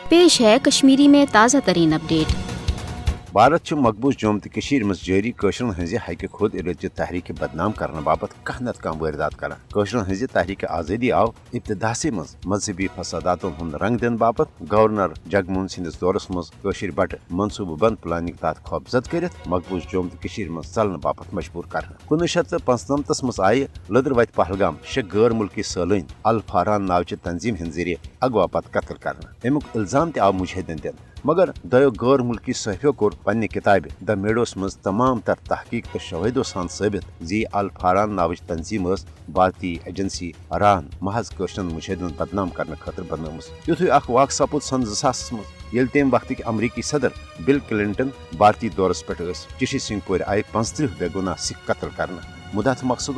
पेश है कश्मीरी में ताज़ा तरीन अपडेट। भारत मकबूज जम तो मज जारी कशरन हज हक खुद इरज तहरीक बदनाम करने बाबत कह नत कह वारदात कर कशरन हज तहरीक आज़ादी आव इब्तदा से मज मजहबी फसादातन हंद रंग दिन बाबत गवर्नर जगमोहन सिंदस दौरस मज बट मनसूबह बंद प्लानिंग तहत खौफजद कर मकबूज जम तो मज चलने बाबत मजबूर कर 1995 मज आय लदरवत पहलगाम 6 गैर मुल्की सैलान अल फारहान नावच तंजीम हंद जरिए अगवा पत कत्ल कर अमुक इल्जाम तव मुजाहिदन दिन मगर दो गैर मुल्की सहिफियों कोर पन्ने किताब द मेडोस मज तमाम तर तहकीक तो शवाहिदों सान साबित जी अल फारहान नावच तंजीम भारतीय एजेंसी रान महज कशरन मुजाहिदन बदनाम करने खतर बनमस युथु अख वाक सपुद सन 2000 मज ये तम वक्त अमरीकी सदर बिल क्लिंटन भारतीय दौरस पे चिशी सिंह पोर आय 35 बेगुनाह सिख कत्ल कर मुदात मकसद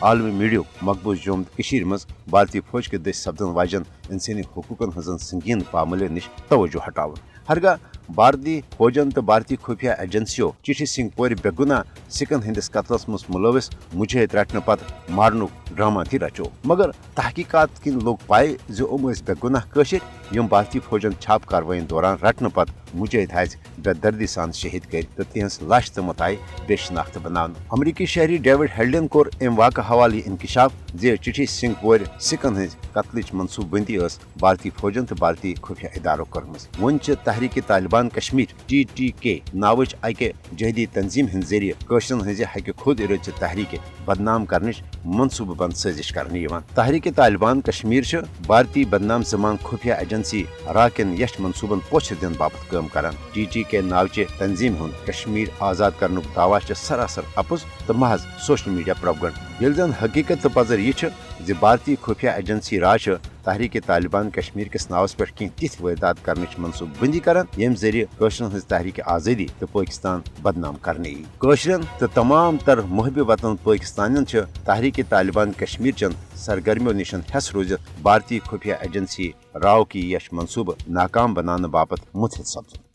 आलमी मीडिया मकबूज जम मज भारतीय फौज के दस सपदन वाजन इंसानी हकूकन हजन संगीन पामल नश तवज्जो हटावन हरगा भारतीय फौजन तो भारतीय खुफिया एजेंसियों चिशी सिंह पोर बेगुनाह सिखन हंदिस कत्लस मज मुलविस मुजाहिद रटने पत मारनुक ड्रामा थी रचो मगर तहकीकात किन लोग पाए जो बेगुनाह कशिर यम भारतीय फौजन छाप कार्रवाई दौरान रटने पत मुजाहिद हज बेदर्दी सान शहीद कर तो तिहस लाश तमत आय बेशनाख्त बनान अमरीकी शहरी डेविड हेल्डन कोर अम वाक़ हवाले इंकशाफ जे चिठी सिंह पोर सिखन हज कत्लच मनसूबबंदी भारतीय फौजन तो भारतीय खुफिया इदारों कर्मस वन तहरीक तालिबान कश्मीर TTK नावच अके जहदी तंजीम हंद जरिए कशरन हज हक खुद इरज तहरीक बदनाम कर मनसूबह बंद साजिश करने तहरीक तालिबान कश्मीर भारतीय बदनाम जमान खुफिया एजेंसी राकन यश मनसूबन पोछ दिन बाबत काम करान TTK नावचे तंजीम हूं कश्मीर आजाद करनुक दावा सरासर अपुज तो महज सोशल मीडिया प्रोपगंड ये जन हकीकत तो पजर यह भारतीय खुफिया एजेंसी राज तहरीक तालिबान कश्मीर किस नावस पे कह तिथ वारदात कर मनसूबबंदी करान यम जरिए कशरन हज तहरीक आज़ादी तो पाकिस्तान बदनाम करने कशरन तो तमाम तर मुहब वतन पाकिस्तान तहरीक तालिबान कश्मीर चन सरगर्मियों निशन हस रोजित भारतीय खुफिया एजेंसी राव की यश मनसूबह नाकाम बनाने बाबत मुतहद सपद।